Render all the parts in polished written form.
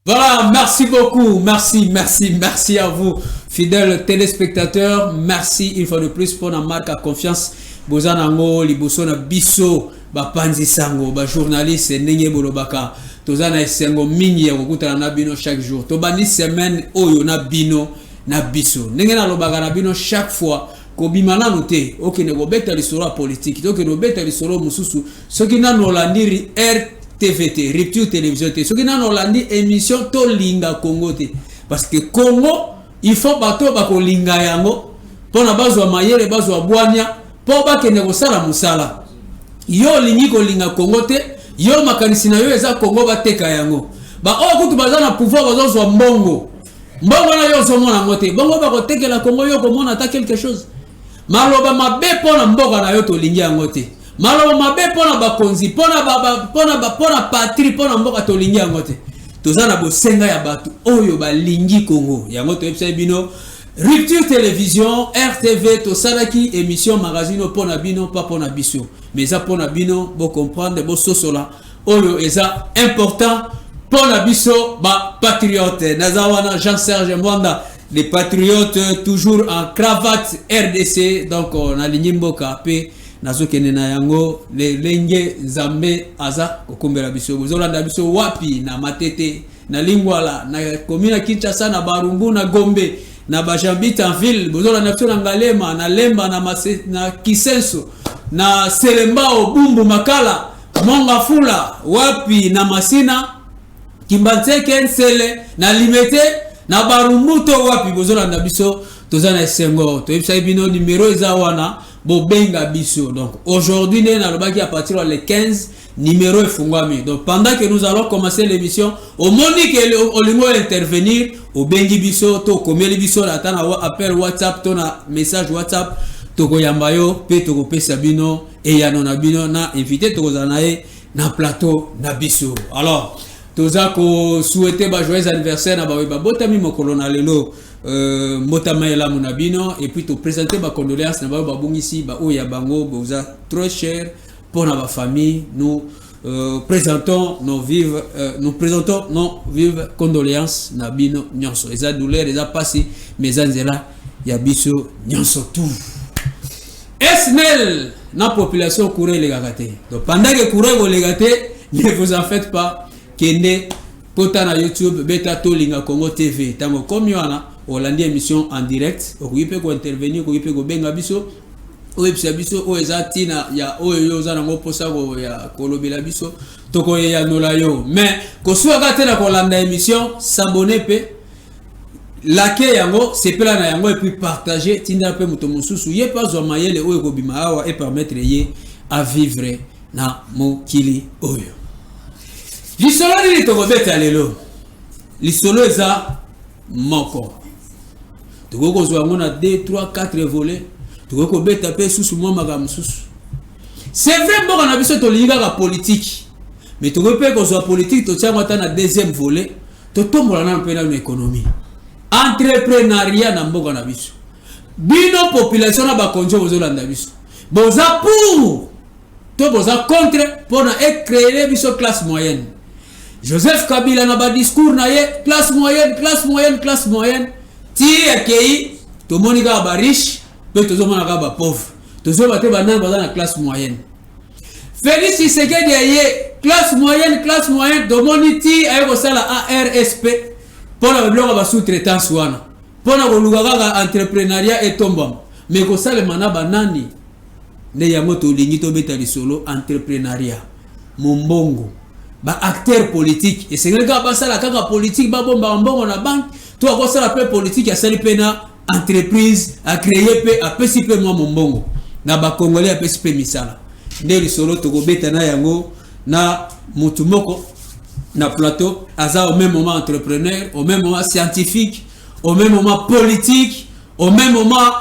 Voilà, merci beaucoup, merci à vous, fidèles téléspectateurs. Merci une fois de plus pour la marque à confiance. Bozanango, Libosona Bisso, Bapanzi Sango, journaliste, Nenye Bolobaka. Tozana Esengo Mingi, Okuta Nabino chaque jour. Tobani semaine, Oyo Nabino, Nabiso. Nengena Lobaka Nabino chaque fois. Kobimana noté, ok, ne gobeta l'histoire politique, donc ne gobeta l'histoire mususu. Ce qui n'a n'olandiri RTVT, Rupture Télévision, ce qui n'a n'olandi émission to linga Congo te. Parce que Congo, il faut bateau bako linga yango, pour na bazo mayele, bazo abwanya, pour ba ke negosala musala. Yo lingi ko linga Congo te, yo makanisi na yo eza Congo bateka yango. Ba o kutu bazana pouvoir bazo zo mbongo. Mbongo na yo zo mona ngote, bongo bako teke la Congo yo komona ta quelque chose. Maloba mabe pona mboka na yo to lingi yango te. Maloba mabe pona bakonzi, pona patrie, pona mboka to lingi yango te. Tozana bosenga ya batu oyo ba lingi Congo. Yango to epsa bino Rupture Télévision, RTV to salaki émission magazine pona bino pas pona biso. Mais ça pona bino bo comprendre bo sosola oyo eza important pona biso ba patriote. Nazawana Jean-Serge Mwanda. Les patriotes toujours en cravate RDC, donc on a l'Ignimboka P, Nazokene na yango, les Lenge Zambe Aza, Okumbela Biso, Zolanda Biso Wapi, na Matete, na Lingwala, na Komina Kinshasa, na Barumbu, na Gombe, na Bajambita en ville, Zolanda Biso na Ngalema, na Lemba, na Kisenso, na Selembao, Bumbu, Makala, Mongafula, Wapi, na Masina, Kimbanseke, Nsele, na Limete, na barumuto wapi bozolanda biso tozana esengo to yebisa bino numéro eza wana bobenga biso. Donc aujourd'hui na lobaki à partir le 15 numéro efungwami. Donc pendant que nous allons commencer l'émission au monique olingo intervenir au bengi biso to komeli biso na tana appel WhatsApp to na message WhatsApp to koyamba yo pe to kopesa bino e ya nona bino na invité to kozana na plateau na biso. Alors toza ko souhaiter ba joyeux anniversaire na ba botami mokolo na lelo mbotama ela munabino et puis to présenter ba condoléances na ba bungisi ba oya bango boza trop cher pour na ba famille. Nous présentons nos vives condoléances na bino nyonso eza douleur eza passé mais anzela ya biso nyonso tout esnel na population courir les gâtés. Donc pendant que courir les gâtés, ne vous en faites pas. Kende pota na YouTube beta to linga Congo TV tango comme yana olandi émission en direct okuipe ko intervenir okuipe ko benga biso oyebisa biso o ezati na ya oyo yo za nango posa ko ya kolobela biso toko ya nola yo mais ko suaka tena ko landa émission s'abonner pe liker yango sepela na yango et puis partager tinda pe muto mususu ye pas zo mayele oyo ko bima awa et permettre ye à vivre na mokili oyo. Lisolo ni tokobeta lelo. Lisolo eza moko. Tokoko zwa ngona 2 3 4 volets. Tokoko beta pe susu mo magamu susu. C'est vrai bon na biso to linga ka politique. Mais tokoko pe ko zwa politique to tsango ta na deuxième volet. To tombola na pe na économie. Entrepreneuriat na mboka na biso. Bino population na ba konjo bozolanda biso. Boza pour to boza contre pour na créer biso classe moyenne. Joseph Kabila na ba discours na ye classe moyenne ti akei to monika ba riche pe to zomona ka ba pauvre to zo bate ba nan ba na classe moyenne. Félix Tshisekedi ye classe moyenne do moniti ayo sala ARSP pour la blonga ba sous-traitance wana pour na koluka ka entrepreneuriat et tombam mais ko sala mana banani ne yango to lingi to beta lisolo entrepreneuriat mombongo ba acteur politique et c'est nga ba sala kaka politique ba bomba mbongo na banque to ko sala pe politique ya sali pe na entreprise a créer pe a pesi pe mo mbongo na ba congolais a pesi pe misala ndeli solo to ko beta na yango na mutu moko na plateau aza au même moment entrepreneur au même moment scientifique au même moment politique au même moment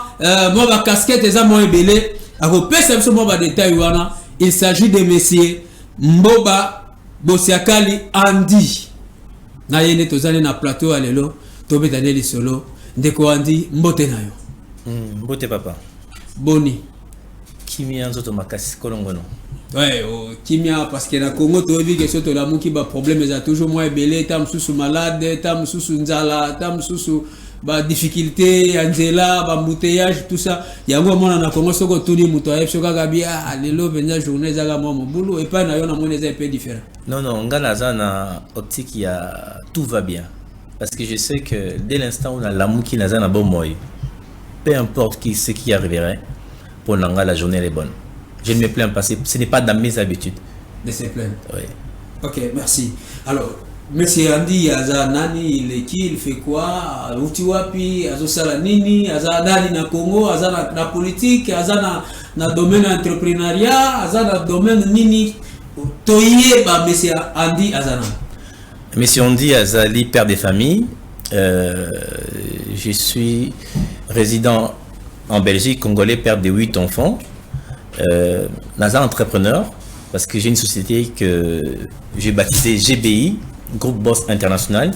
moi ba casquette eza mo ebele a ko pesa biso mo ba détail wana. Il s'agit de messieurs Mboba Bosiakali Andi na yene tozali na plateau alelo to betane lisolo ndeko Andi mbote na yo mbote papa boni kimi anzo to makasi kolongono Ouais, kimia parce que na Congo to vi que soto la muki ba problème za toujours moins belé tam sous malade tam sous nzala tam sous ba difficulté angela ba embouteillage tout ça yango mona na Congo soko tuni muto ayep soka gabia lelo benza journée za ga momo boulot et pas na yo na mona za un peu différent. Non ngana za na optique il y a tout va bien parce que je sais que dès l'instant où on a l'amour qui na za na bon moy peu importe ce qui arriverait pour nanga la journée est bonne. Je ne me plains pas, ce n'est pas dans mes habitudes. De se plaindre. Oui. Ok, merci. Alors, Monsieur Andy, Aza Nani, il est qui, il fait quoi? Utiwapi, Azo Salanini, Aza Nani na Congo, Aza na politique, Aza na domaine entrepreneuriat, Aza na domaine Nini. Toye, Monsieur Andy Azana. Monsieur Andy Azali, père de famille. Je suis résident en Belgique, congolais, père de 8 enfants. Naza entrepreneur parce que j'ai une société que j'ai baptisée GBI, Groupe Boss International.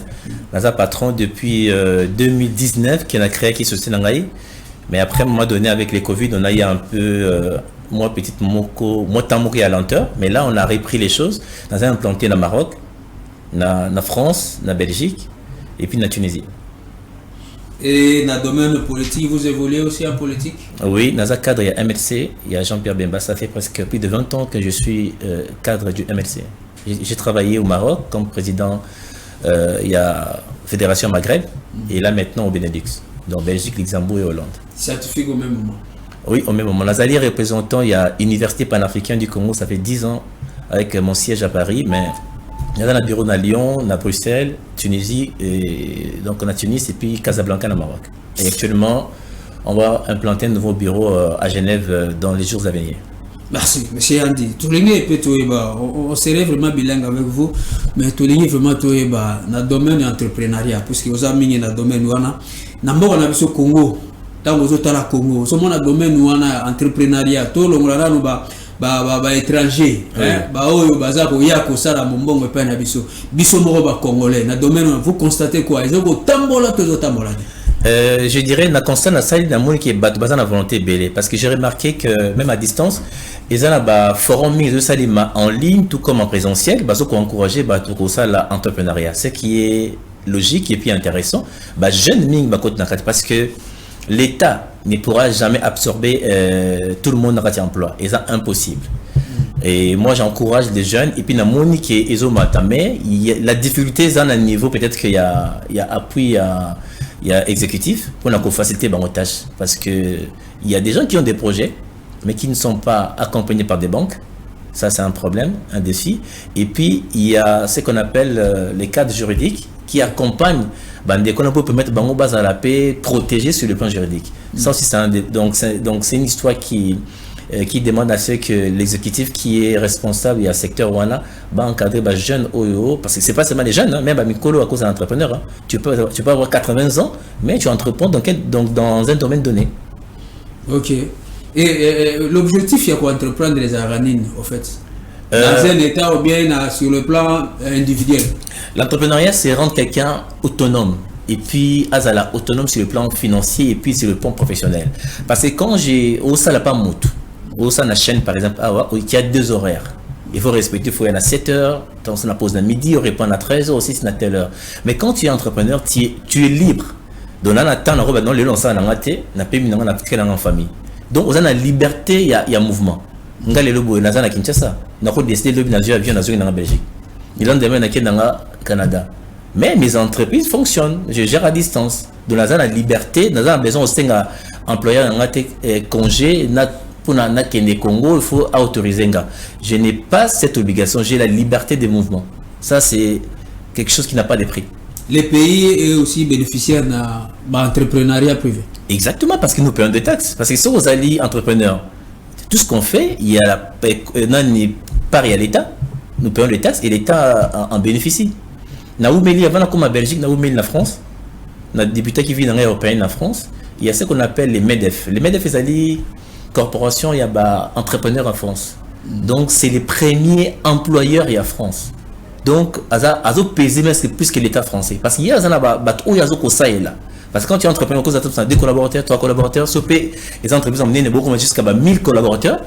Naza patron depuis 2019 qui a créé qui société Nangaï. Mais après à un moment donné avec les Covid on a eu un peu moi petite moko moi tamori à lenteur. Mais là on a repris les choses. Naza implanté dans Maroc, na France, na Belgique et puis na Tunisie. Et dans le domaine politique, vous évoluez aussi en politique? Oui, dans le cadre, il y a MLC, il y a Jean-Pierre Bemba. Ça fait presque plus de 20 ans que je suis cadre du MLC. J'ai travaillé au Maroc comme président, il y a Fédération Maghreb, et là maintenant au Benelux, donc Belgique, Luxembourg et Hollande. Certifié au même moment? Oui, au même moment. Nazali représentant, il y a Université panafricaine du Congo, ça fait 10 ans avec mon siège à Paris, mais il y a un bureau à Lyon, à Bruxelles, Tunisie, et donc on a Tunis et puis Casablanca au Maroc. Et actuellement, on va implanter un nouveau bureau à Genève dans les jours à venir. Merci, monsieur Andy. On serait vraiment bilingue avec vous, mais tout le monde vraiment dans le domaine de l'entrepreneuriat, puisque vous avez dans le domaine où on a vu au Congo, dans le Congo, dans le domaine où on a entrepreneuriat, tout le monde ba étranger oyo baza ko ya ko sala mombongo pe na biso moko ba congolais na domaine vous constatez quoi ils ont tambola to tambola. Je dirais na constat na sali na moni qui bat baza na volonté belé parce que j'ai remarqué que même à distance ils ont ba forum mis de salima en ligne tout comme en présentiel bazo ko encourager ba to ko sala entrepreneuriat ce qui est logique et puis intéressant ba jeune ming ba côté na parce que l'État ne pourra jamais absorber tout le monde dans cet emploi. Et c'est impossible. Et moi, j'encourage les jeunes. Et puis, dans mon qui est mais la difficulté, c'est à un niveau, peut-être qu'il y a appui, il y a exécutif pour nous faciliter nos tâches. Parce qu'il y a des gens qui ont des projets, mais qui ne sont pas accompagnés par des banques. Ça, c'est un problème, un défi. Et puis, il y a ce qu'on appelle les cadres juridiques qui accompagnent qu'on peut mettre bango base à la paix protégé sur le plan juridique. Ça aussi donc c'est une histoire qui demande à ce que l'exécutif qui est responsable il y a secteur wana va encadrer les jeunes parce que c'est pas seulement les jeunes hein, même Mikolo à cause d'un entrepreneur hein. Tu peux avoir 80 ans mais tu entreprends dans un domaine donné. OK. Et l'objectif il y a quoi entreprendre les aranines au fait dans un état ou bien sur le plan individuel. L'entrepreneuriat, c'est rendre quelqu'un autonome. Et puis, azala autonome sur le plan financier et puis sur le plan professionnel. Parce que quand j'ai au la pas moto, au la chaîne par exemple, il y a 2 horaires. Il faut respecter, il faut y aller à 7 heures, quand on a pause à midi, on répond à 13 heures, aussi c'est à telle heure. Mais quand tu es entrepreneur, tu es libre. Donc là, on a dans le lancé en angaté, on a payé en famille. Donc, on a la liberté, il y a mouvement. On a le lobo, on a na Kinshasa, on a décidé de le avion en Belgique. Il y a un Canada. Mais mes entreprises fonctionnent. Je gère à distance. Donc, nous avons la liberté. Nous avons besoin d'employés en congé. Pour le Congo, il faut autoriser. Je n'ai pas cette obligation. J'ai la liberté de mouvement. Ça, c'est quelque chose qui n'a pas de prix. Les pays sont aussi bénéficiaires de l'entrepreneuriat privé. Exactement, parce que nous payons des taxes. Parce que si vous allez entrepreneurs, tout ce qu'on fait, il y a la part à l'État. Nous payons les taxes et l'État en bénéficie. Naoumeli, avant comme en Belgique, Naoumeli en France, les députés qui vivent dans l'Union européenne en France, il y a ce qu'on appelle les MEDEF. Les MEDEF, c'est des corporations, il y a entrepreneurs en France. Donc, c'est les premiers employeurs en France. Donc, azo pesé mais c'est plus que l'État français. Parce qu'il y a là. Parce que quand tu es entrepreneur, tu as 2 collaborateurs, 3 collaborateurs, les entreprises ont mené beaucoup jusqu'à 1000 collaborateurs.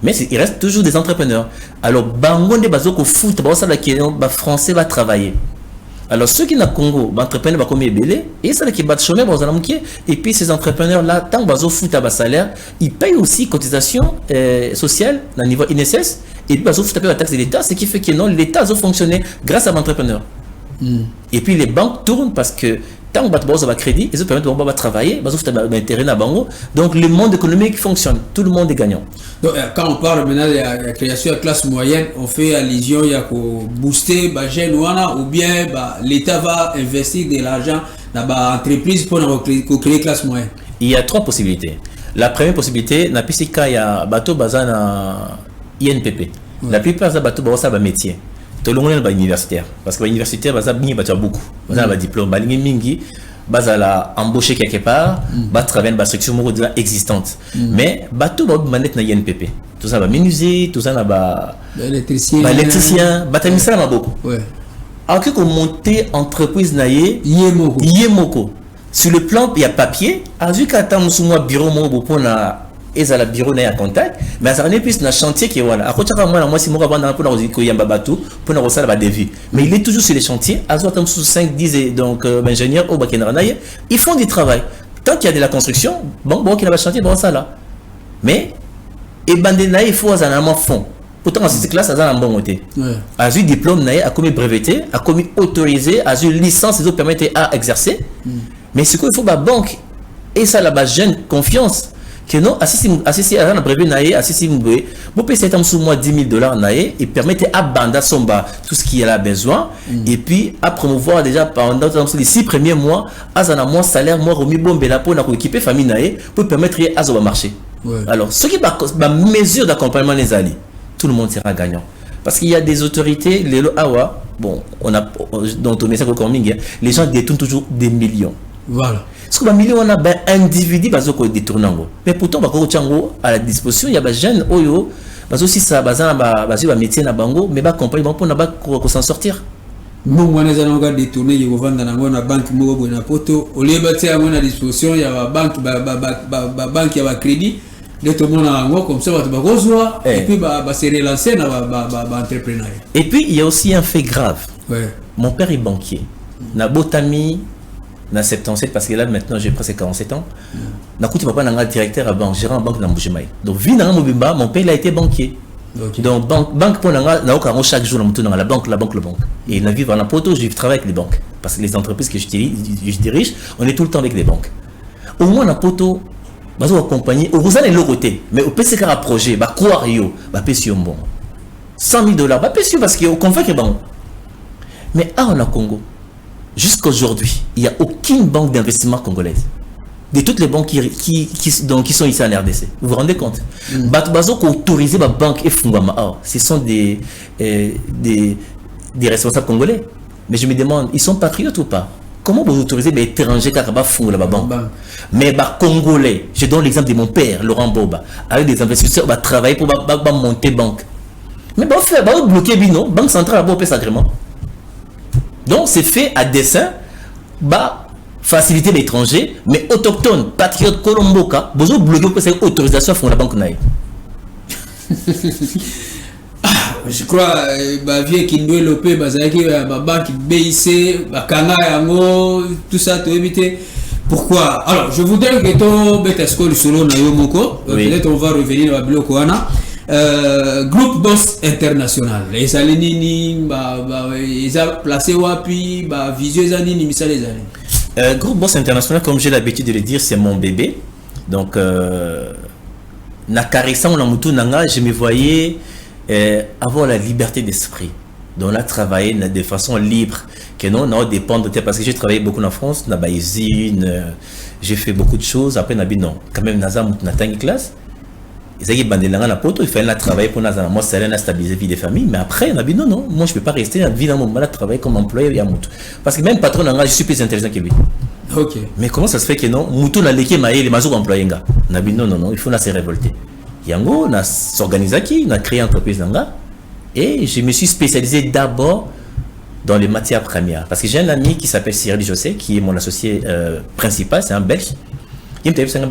Mais il reste toujours des entrepreneurs. Alors, bango de bazo ko foot, ba ça la question, ba français va travailler. Alors, ceux qui n'ont Congo, ba entrepreneurs va comme belé, et ça qui bat chômeur ba zalamuké, et puis ces entrepreneurs là, tant bazo foot à bas salaire, ils payent aussi cotisation sociale au niveau INSS, et puis bazo foot à payer la taxe de l'État, ce qui fait que non, l'État a fonctionné grâce à l'entrepreneur. Et puis les banques tournent parce que tant que va crédit, ils permettent de travailler, intérêt na bango. Donc le monde économique fonctionne, tout le monde est gagnant. Donc quand on parle maintenant de la création de la classe moyenne, on fait allusion il y a pour booster les jeunes ou bien l'État va investir de l'argent dans l'entreprise pour créer la classe moyenne. Il y a trois possibilités. La première possibilité, na pisika ya bateau bazana INPP. La plupart des bateaux bazana ba métier. Tout le monde est universitaire parce que l'universitaire va beaucoup, va diplôme, va mingi, va embaucher quelque part, va travailler dans la structure existante. Mais bateau va demander na INPP. Tout ça va menuisier, tout ça va électricien, va t'amener ça beaucoup. Alors que monter entreprise naie, yemoko. Sur le plan, il y a papier. Azu kata sous moi bureau mo pour na et à la bureau n'a contact, mais ça n'est plus dans chantier qui est voilà. À côté de moi, si moi pour pour la devis, mais il est toujours sur les chantiers. À sous 5, 10 donc ingénieurs au Bakenranaye, ils font du travail. Tant qu'il y a de la construction, bon qu'il y a le chantier, bon ça là. Mais et bandena il faut un fond. Pourtant en cette classe, ça a un bon côté. À eu diplôme naïe, à commis breveté, à commis autorisé, à eu licence, ils ont permis à exercer. Mais ce qu'il faut la banque et ça là-bas jeune confiance. Que non, assisi à un brevet naïe, assisi mboué, vous payez cet sous moi $10,000 naïe et permettez à banda somba tout ce qu'il a besoin et puis à promouvoir déjà pendant les 6 premiers mois, à un mois salaire, moi remis bombe là pour équiper famille naïe pour permettre à ça marcher. Alors, ce qui va mesure d'accompagnement les alliés, tout le monde sera gagnant. Parce qu'il y a des autorités, les Awa, bon, on a dans ton message les gens détournent toujours des millions. Voilà. Parce que les millions, on a un individu qui détourne. Mais pourtant, à la disposition, il y a des jeunes qui aussi ça, un métier na bango, mais compagnie pour s'en sortir. Nous, on a détourné, il y a une banque qui a poto. Au lieu de à disposition, il y a une banque qui a un crédit. Tout le monde a comme ça, et puis se relancer dans l'entrepreneuriat. Et puis, il y a aussi un fait grave. Mon père est banquier. Na botami. Dans 77 parce que là maintenant j'ai presque 47 ans. Nakuti papa nanga directeur à banque, gérant en banque dans Mbujimaï. Donc vie dans Mobimba, mon père il a été banquier. Donc banque pour nanga na oka chaque jour dans la banque. Et la vie dans la poto, je travaille avec les banques parce que les entreprises que je dirige, on est tout le temps avec les banques. Au moins na poto bazo accompagner, vous allez l'autre côté, mais au PCK à projet, ba quoi yo, ba pesi bon. $100,000 ba pesi parce que au convainc bon. Mais on a Congo. Jusqu'aujourd'hui, il n'y a aucune banque d'investissement congolaise. De toutes les banques qui sont ici en RDC. Vous vous rendez compte? Batbazo qui autorisé la banque et Fungama, ce sont des responsables congolais. Mais je me demande, ils sont patriotes ou pas? Comment vous autorisez les étrangers qui font la banque? Mais les Congolais, je donne l'exemple de mon père, Laurent Boba, avec des investisseurs qui travaillent pour monter banque. Mais vous bloquer la banque centrale a fait agrément. Donc c'est fait à dessein, faciliter l'étranger, mais autochtone, patriote, colomboka, vous avez bloqué pour cette autorisation pour la banque naïe. Je crois que vieux qui doit l'opé, la banque BIC, Kanga, Yango, tout ça, tout éviter. Pourquoi? Alors, je voudrais que tu bêtes score solo na yomoko. Peut-être on va revenir à Blokoana. Groupe Boss International. Les alénini, ils ont placé wapi, visio zanini, misal les années. Groupe Boss International, comme j'ai l'habitude de le dire, c'est mon bébé. Donc, na caressant la mutu nanga, je me voyais avoir la liberté d'esprit. Donc là, travailler de façon libre, que non, on dépend de parce que j'ai travaillé beaucoup en France, na usine, j'ai fait beaucoup de choses. Après, nabi non, quand même nazam na tangi classe. Ils ont bandé la poto, il fallait travailler pour nazam. Moi, ça allait stabiliser la vie des familles. Mais après, nabi non, moi je peux pas rester dans vie dans mon mal travailler comme employé ya mutu. Parce que même patron nanga, je suis plus intelligent que lui. Ok. Mais comment ça se fait que non, mutu na leke maé les mazou employé nga. Nabi non, il faut na se révolter. Yango, na s'organiser qui, na créé entreprise nanga. Et je me suis spécialisé d'abord dans les matières premières. Parce que j'ai un ami qui s'appelle Cyril José, qui est mon associé principal, c'est un Belge.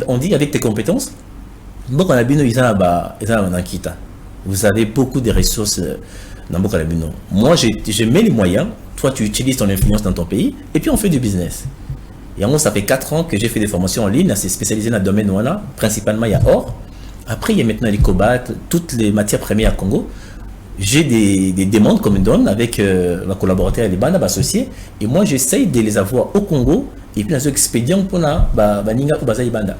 On dit avec tes compétences, Mboka na bino ils ont Nankita. Vous avez beaucoup de ressources dans Mboka na bino. Moi je mets les moyens, toi tu utilises ton influence dans ton pays et puis on fait du business. Et en gros, ça fait 4 ans que j'ai fait des formations en ligne, c'est spécialisé dans le domaine voilà. Principalement il y a or. Après il y a maintenant les cobalt, toutes les matières premières à Congo. J'ai des demandes qu'on me donne avec ma collaborateur Libana, associé, et moi j'essaye de les avoir au Congo et puis dans ce expédient pour la Baninga ou Baza Libanda.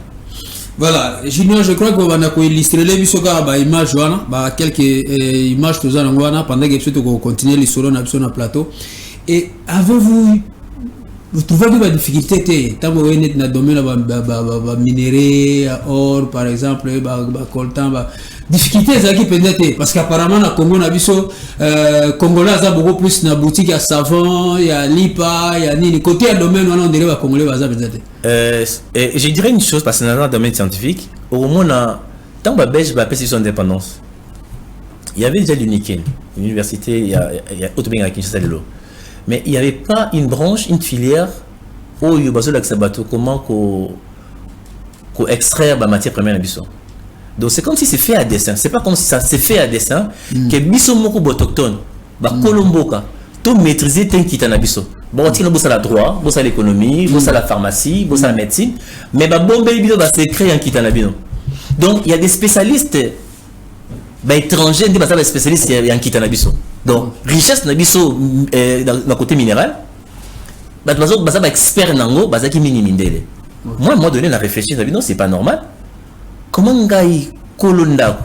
Voilà, Junior, je crois qu'on va illustrer les bisoka ba image wana, ba quelques images tous en wana pendant que tu continuer l'histoire sur le plateau. Et avez-vous trouvez des difficultés tant que vous êtes dans le domaine ba minerai, or par exemple, ba coltan, ba difficultés ça qui peut-être parce qu'apparemment na Congo na biso congolais a beaucoup plus na boutique à savon, il y a lipa, il y a ni côté domaine on dirait ba congolais baza peut-être. Je dirais une chose parce que dans le domaine scientifique, au moins tant que Belge va passer son indépendance. Il y avait déjà l'UNIKEN, l'université il y a Otobeng à Kinshasa de l'eau. Mais il n'y avait pas une branche, une filière où il y a comment qu'on extraire la matière première de biso. Donc c'est comme si c'est fait à dessein. C'est pas comme si ça c'est fait à dessein que biso moko autochtone, ba kolomboka, tout maîtriser ten kita na biso. Bon, tu as la droit, bossa l'économie, bossa la pharmacie, bossa la médecine, mais ba bombe biso ba c'est créé en kita na biso. Donc il y a des spécialistes étrangers, des spécialistes en kita na biso. Donc richesse na biso dans le côté minéral. Ba expert nango, ba qui mini mindele. Moi donné la réfléchir, non, c'est pas normal. Comment ngai kolonda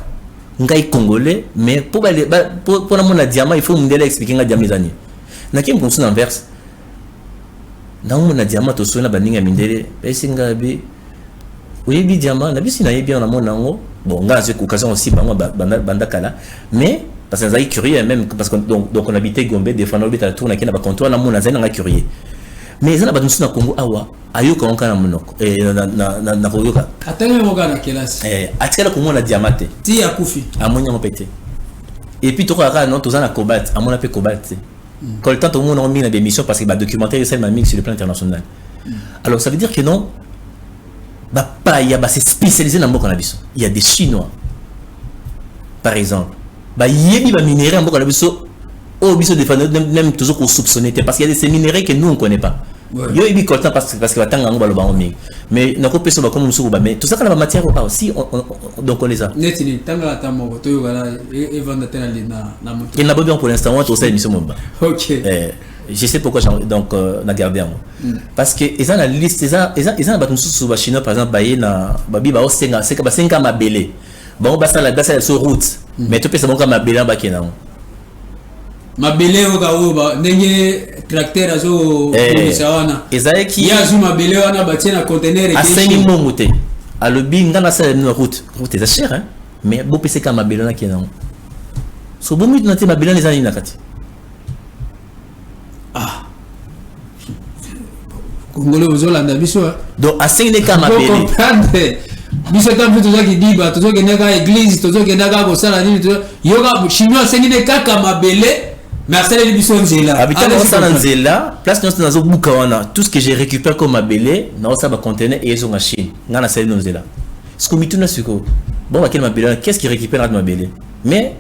ngai congolais mais pour la mon diamant il faut me expliquer nga diamant zani na kim comme ça inverse na mon diamant to sona baninga mindele esinga bi oui bi diamant na bisi na yebi na mon nango bon nga c'est occasion aussi banda kala mais parce que ça est curieux même parce que donc on habitait Gombe des fois on habite à la tour na kena ba comptoir na mon zani nga curieux mais ça na batunsu na Congo awa ayoka onka na monoko na koyoka atanga moka na kelasi atikala Congo na diamate ti akufi amonya mopete et puis to ka non tozana cobalt amona pe cobalt quand le temps tout le monde a mis dans des missions parce que ba documentaire c'est mix sur le plan international alors ça veut dire que non pas il y a c'est spécialisé dans mboka na biso il y a des chinois par exemple yebi ba minerai mboka na biso au biso de même toujours qu'on soupçonne parce qu'il y a des minéraux que nous on connaît pas. Yo ibi coltan parce que batanga ngo baloba ngomi. Mais na ko peso ba comme musuku ba mais tout ça quand la matière aussi donc on les a. Netini tanga ta moko to yo gala e vendre tena na moto. Il n'a pas bien pour l'instant on ça émission momba. OK. Je sais pourquoi donc na garder moi. Parce que ils ont la liste ils ont ba musuku ba chinois par exemple ba na ba bi ba o senga c'est que ba senga mabele. Bon ba ça la basa sur route. Mais tout pesa bon ka mabele ba kena. Mabele oka ndenge tracteur azo sawana ezaki ya zuma mabele wana batie na conteneur et asengi momuté alobi ngana sa na route est cher hein mais bo pese ka mabele na kena so bo mutu na te mabele les anina kati Congolais ozolanda biso donc asengi ka mabele biso tambu tozaki diba tozoki neka église tozoki neka ko sala nini yoga chinois asengi ka mabele. Merci les bisous Nzela. Habitant dans Nzela, place nous dans Bukawana, tout ce que j'ai récupéré comme mabélé, dans ça va contenir et ils ont en Chine. Ngana c'est dans Nzela. Ce que mituna suko. Bon ma quel mabélé, qu'est-ce qui récupère notre mabélé? Mais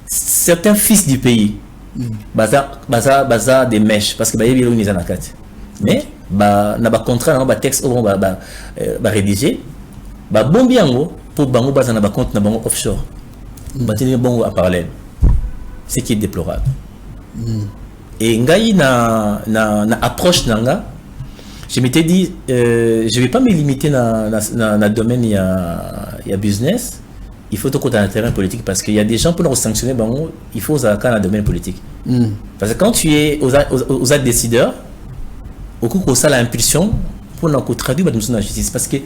certains fils du pays, baza des mèches parce que ba yebi lo ni zanakat. Mais na ba contrat na ba texte on ba rédiger. Ba bombiango pour bango baza na ba compte na bango offshore. Ba tenir bongo à parallèle. Ce qui est déplorable. Et ngai na approche nanga, je m'étais dit je vais pas me limiter na domaine il y a business, il faut tout dans le terrain politique parce qu'il y a des gens pour nous sanctionner bango, il faut ça dans le domaine politique. Parce que quand tu es aux décideurs, au coup que ça l'impulsion pour nous traduire dans la justice parce que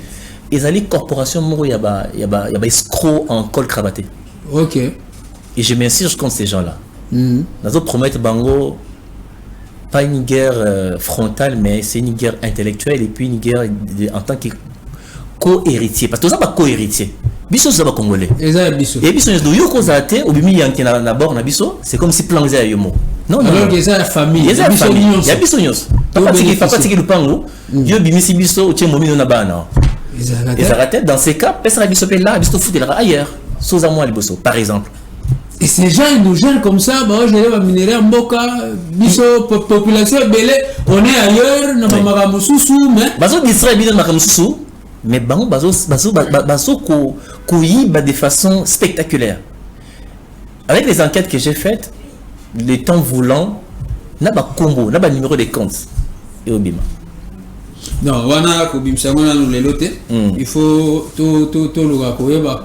les alliés corporations il y a escrocs en col cravaté. OK. Et je m'insurge contre ces gens-là. Nous promettons Bango, pas une guerre frontale, mais c'est une guerre intellectuelle et puis une guerre en tant que co-héritier. Parce que ça pas co-héritier. Biso ça va congolais. Et biso nous yo kozate obimi yanki na bord na biso, c'est comme si plan za yomo. Non. Alors que ça la famille. Il y a biso nyos. Papa tiki lupango, yo bimisi biso uche momino na bana. Ils arrêtent. Dans ces cas, personne n'a dit là, il faut ailleurs. Sous moi, par exemple. Et ces gens, ils nous gèrent comme ça, bah, je vais minérer en Boka, population belé, on est ailleurs, na mama mususu, mais. Bazo distrait bien mama mususu, mais bazo couilliba de façon spectaculaire. Avec les enquêtes que j'ai faites, les temps voulant, n'a pas combo, n'a pas numéro de compte et au bima. Non, wana ko bimsangona nous les loter. Il faut tout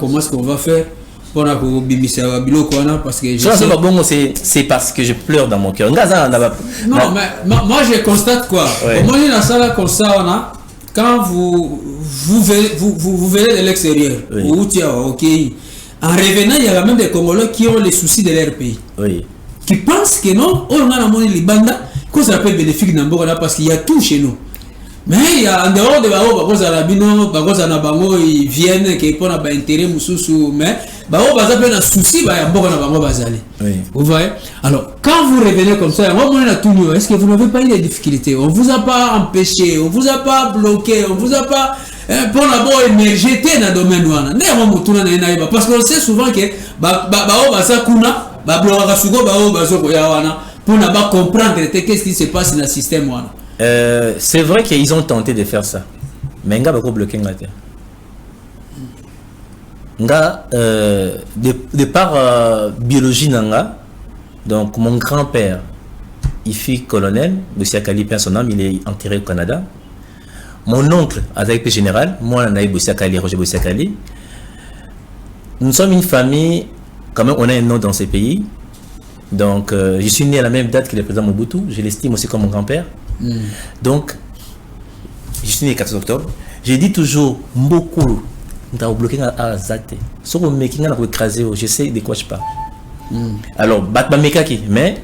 comment est-ce qu'on va faire pour na ko bimisa biloko wana parce que c'est parce que je pleure dans mon cœur. Non, mais moi je constate quoi. Moi j'ai la salle comme ça wana quand vous venez de l'extérieur ou tiens OK. En revenant, il y a même des Congolais qui ont les soucis de leur pays. Oui. Qui pensent que non, on a la monnaie libanda, qu'on s'appelle bénéfique dans Bogota parce qu'il y a tout chez nous. Mais il y a en dehors de Bao, parce que ils viennent, qui pour un intérêt, mais Bao, ils ont un souci, ils ont vous voyez? Alors, quand vous revenez comme ça, est-ce que vous n'avez pas eu des difficultés? On ne vous a pas empêché, on ne vous a pas bloqué, on ne vous a pas. Pour d'abord émerger dans le domaine. Parce qu'on sait souvent que pour ne pas comprendre qu'est-ce qui se passe dans le système. C'est vrai qu'ils ont tenté de faire ça. Mais ils ont bloqué. De par biologie, donc mon grand-père, il fut colonel, M. Akali, son âme, il est enterré au Canada. Mon oncle, avec le général, moi, Roger Boussiakali, nous sommes une famille, quand même, on a un nom dans ces pays. Donc, je suis né à la même date que le président Mobutu, je l'estime aussi comme mon grand-père. Donc, je suis né le 14 octobre. J'ai dit toujours, beaucoup, nous avons bloqué à Zate. Sauf que nous avons écrasé, je sais de quoi je parle. Alors, mais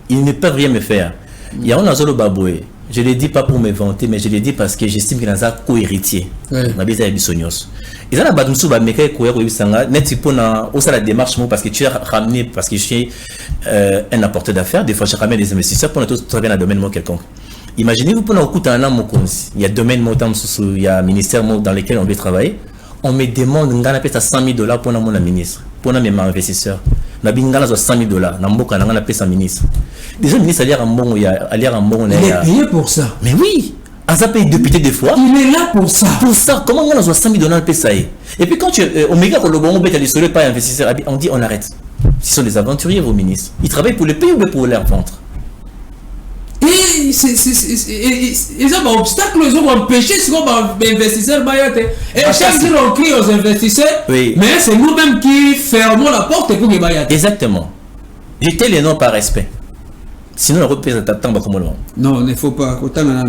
ils ne peuvent rien me faire. Il y a un azolo baboué. Je ne le dis pas pour me vanter, mais je le dis parce que j'estime qu'il y a un co-héritier. Ils ont la démarche parce que tu as ramené, parce que je suis un apporteur d'affaires. Des fois, je ramène des investisseurs pour travailler dans un domaine quelconque. Imaginez-vous, pour il y a domaine, il y a un ministère dans lequel on veut travailler. On me demande $100,000 pour mon ministre, pour mes investisseurs. On a $100,000. On a payé un ministre. Déjà, le ministre il est payé pour ça. Mais oui, on a payé député des fois. Il est là pour ça. Pour ça, comment on a $100,000 payé ça? Et puis quand tu Omega pas investisseur, on dit on arrête. Ce sont des aventuriers, vos ministres. Ils travaillent pour le pays ou pour leur ventre? Et ils ont un obstacle, ils ont empêché ce qu'on va investisseurs. Et chaque jour on crie aux investisseurs, mais c'est nous-mêmes qui fermons la porte pour les bailleurs. Exactement. J'étais les noms par respect. Sinon, on représente tant comme le monde. Non, il ne faut pas. Autant on a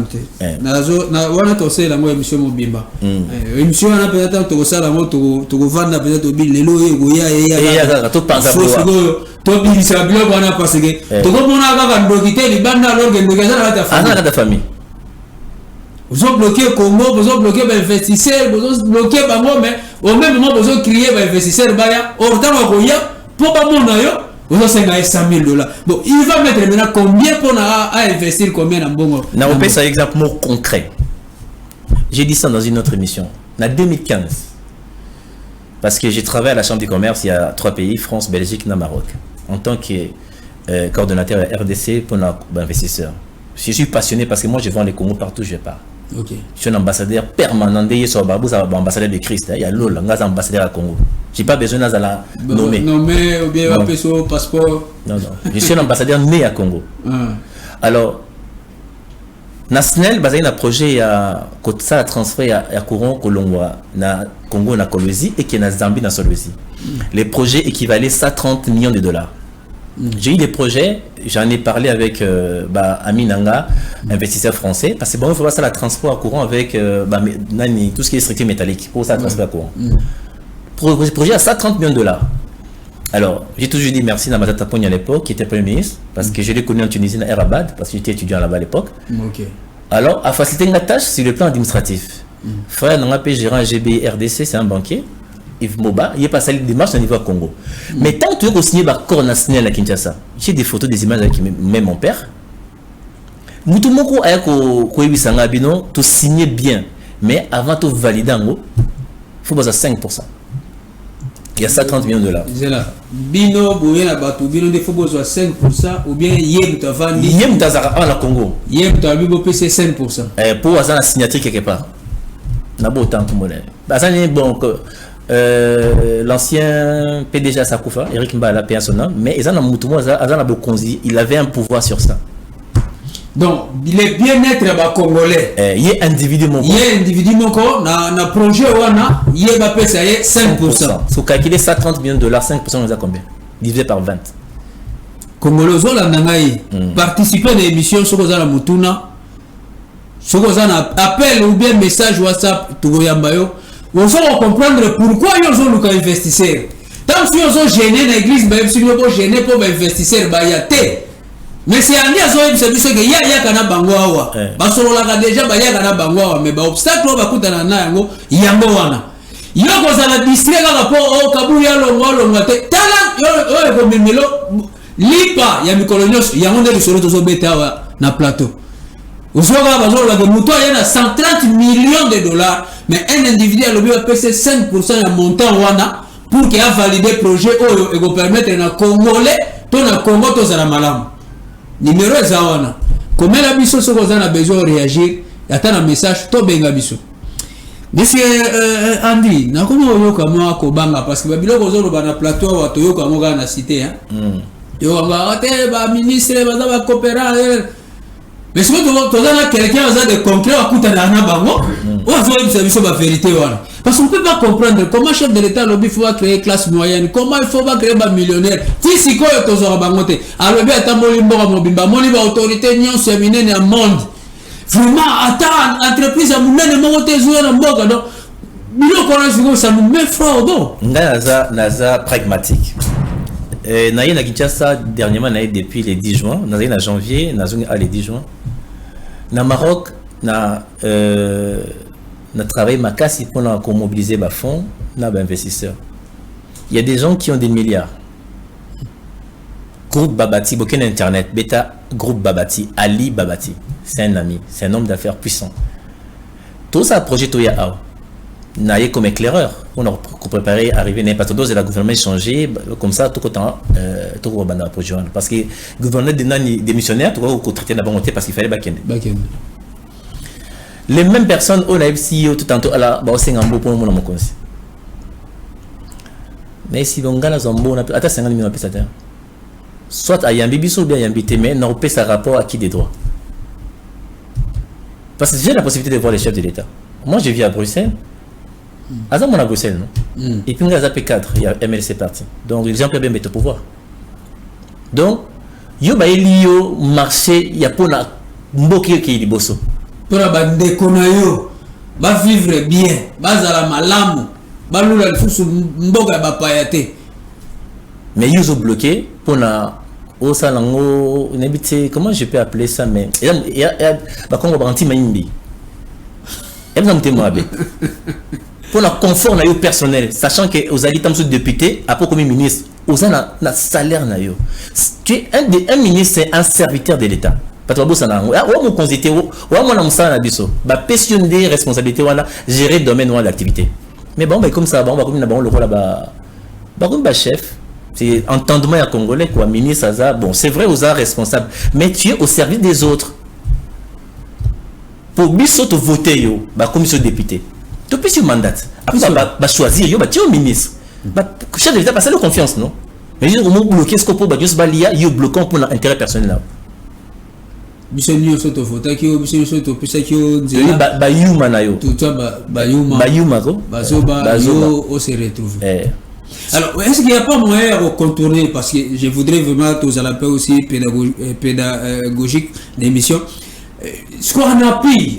on a tossé la moi émission Mobimba. Émission on a peut-être tossé la moi tu vendre peut-être au bill lelo et tout pense à toi il s'est bien voilà parce que tu comprends on a bloqué les bandes alors que ta famille. Vous avez bloqué le Congo, vous avez bloqué les investisseurs, vous avez bloqué Bango, mais au même moment vous avez crié les investisseurs baya autant pour pas mon ailleurs. Vous avez $100,000. Bon, il va mettre maintenant combien pour investir combien dans Bongo? On a fait un exemple concret. J'ai dit ça dans une autre émission. En 2015, parce que j'ai travaillé à la Chambre du commerce, il y a 3 pays, France, Belgique, Maroc, en tant que coordonnateur RDC pour l'investisseur. Je suis passionné parce que moi je vends les Congo partout où je pars. Je suis un ambassadeur permanent de ambassadeur de Christ. Il y a l'eau, un ambassadeur à Congo. Je n'ai pas besoin de la nommer. Nommer ou bien appeler son passeport. Non. Je suis un ambassadeur né à Congo. Alors, National, il y a un projet à transfert à courant na Congo na Colosie et qui est na Zambie na Solwezi. Les projets équivalaient à $130 millions. J'ai eu des projets, j'en ai parlé avec Ami Nanga, investisseur français, parce que bon, il faut voir ça, la transport à courant avec tout ce qui est structure métallique, pour ça, transport à courant. Projet à $130 millions. Alors, j'ai toujours dit merci à Matata Pogna à l'époque, qui était Premier ministre, parce que je l'ai connu en Tunisie, à Rabat, parce que j'étais étudiant là-bas à l'époque. Alors, à faciliter la tâche sur le plan administratif. Frère Nanga, gérant GB RDC, c'est un banquier. Yves Moba, il est passé à la démarche au niveau à Congo. Mais tant que tu veux signer un corps national à Kinshasa, j'ai des photos, des images avec même mon père. Nous tout le monde a signé bien. Mais avant de valider, il faut baser 5%. Il y a 130 millions de dollars. C'est là. Bino, Bouye, la bateau, Bino, il faut baser 5% ou bien Yem Tavandi. Yem Tazara, en Congo. Yem Tavandi, c'est 5%. Pour avoir la signature quelque part. N'a pas autant comme on bon, l'ancien PDG Sakoufa, Eric Mbala, paix à son nom, mais il avait un pouvoir sur ça. Donc, il est bien-être congolais. Il y a individu mon il y a individu mon corps, na projet wana, il y a 5%. Si vous calculez 130 millions de dollars, 5% on a combien? Divisé par 20. Congolais la nangai participer à l'émission sur la mutuna. Si vous avez un appel ou bien message WhatsApp, vous allez comprendre pourquoi ils ont le investisseur. Tant que vous avez gêné l'église, vous avez gêné pour investisseur. Mais c'est un dia zo biso que ya kana bangwa basololaka déjà ya kana bangwa mais ba obstacle ba kutana na yango wana yo ko za district kaka po kabu ya longo te tala yo ko mimilo lipa ya mikolonyos yango nde bisolo to zo beta na plateau usoka bazolola que muto ya na 130 millions de dollars mais un individu a lobby va payer 5% ya montant wana pour qu'il a validé projet oyo et go permettre na congolais to na Congo to za la malamu. Numéro Zawana. Comment la biso ce qu'on a besoin de réagir, il y a un message, to benga biso. Monsieur Andy, na comment on yoka moi kobanga parce que babilo kozolo bana plateau wa toyoka moga na cité hein. Yo ba ate ba ministre ba coopéra. Mais si tu as quelqu'un de concret à couper dans la bango, on va faire la vérité. Parce qu'on ne peut pas comprendre comment chef de l'État il faut créer classe moyenne, comment il faut créer un millionnaire. Si quoi tu as bangoté, alors bien attends mon autorité nion séminaire dans le monde. Vraiment attends entreprise à mener mon côté jouer dans boga donc. Bilo connaît ça nous met froid donc. Naza pragmatique. Naïe na Kinshasa dernièrement depuis le 10 juin, naïe na janvier, naïe le 10 juin. Na Maroc na travaillé ma casse pour mobiliser ma fonds, na investisseurs. Il y a des gens qui ont des milliards. Groupe Babati, Boken Internet, Beta Groupe Babati, Ali Babati, c'est un ami, c'est un homme d'affaires puissant. Tout ça projet Toya Ao. Naïe comme éclaireur, on a préparé arriver parce que dose de la gouvernement changé comme ça tout autant tout au banda projet parce que gouverneur des missionnaires tout au traité la volonté parce qu'il fallait backend. Les mêmes personnes on a CEO tout tantôt à la basse ngambo pour mon conseil. Mais si on gagne zambo on a attends 50 millions de pesos soit à Yambi ou bien Yambi mais non paie sa rapport à qui des droits. Parce que j'ai la possibilité de voir les chefs de l'État. Moi je vis à Bruxelles. À mon à Bruxelles, non? Et puis on a P4, il y a MLC parti. Donc les gens peuvent bien mettre au pouvoir. Donc, il y a marché, il y a pour la mboki qui est bosso. Pour la bande konayo, va vivre bien, va za la malamu, va lula le fou mboka ba payate. Mais ils ont bloqué pour la au salango, comment je peux appeler ça mais il y a ba Congo banti maimbi. Et vous avez pour le confort personnel, sachant que vous allez être député, après comme ministre, vous avez un salaire. Tu es un ministre, c'est un serviteur de l'État. Parce que vous avez des responsabilités, gérer le domaine de l'activité. Mais bon, comme ça, on va comme le rôle là-bas. Chef, c'est entendement à Congolais, quoi, ministre, bon, c'est vrai, vous êtes responsable, mais tu es au service des autres. Pour voter, comme député. Tu peux sur mandat. Après, choisir, tu es au ministre. Chef de l'État, passer de confiance, non? Mais il faut bloquer ce qu'on peut, il faut bloquer pour l'intérêt personnel. Bisoni soto fota ki o bisoni soto pisa ki o nzela ba yuma na yo tout ça ba yuma ko bazoba yo on se retrouve. Alors est-ce qu'il n'y a pas moyen de contourner parce que je voudrais vraiment tous à la paix aussi pédagogique l'émission ce qu'on a appris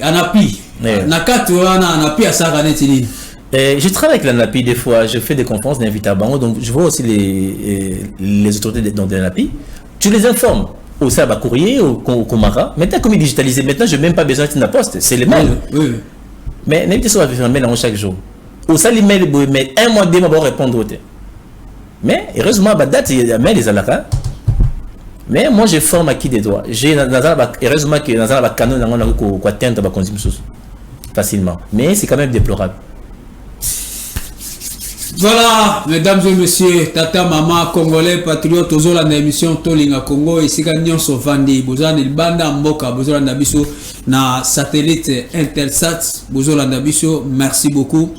na quatre on a appris à ça ganetini. Je travaille avec l'ANAPI des fois, je fais des conférences d'invités donc je vois aussi les autorités de l'ANAPI, tu les informes. Au Saba courrier, au Komara. Maintenant, comme il est digitalisé, maintenant, je n'ai même pas besoin de la poste. C'est les mails. Oui. Mais n'importe quoi, je vais faire un mail chaque jour. Au Sali mail, mais un mois, 2 mois, pour répondre au thé. Mais heureusement, à date, il y a mail, les alaka. Mais moi, je forme à qui des droits. J'ai heureusement que dans un canon, on a atteint la consommation. facilement. Mais c'est quand même déplorable. Voilà, mesdames et messieurs, tata, maman, congolais, patriotes, toujours la émission Tolinga Congo, ici quand nous sommes vendus, besoin de banda mboka, besoin d'abisso, na satellite Intelsat, besoin d'abisso, merci beaucoup.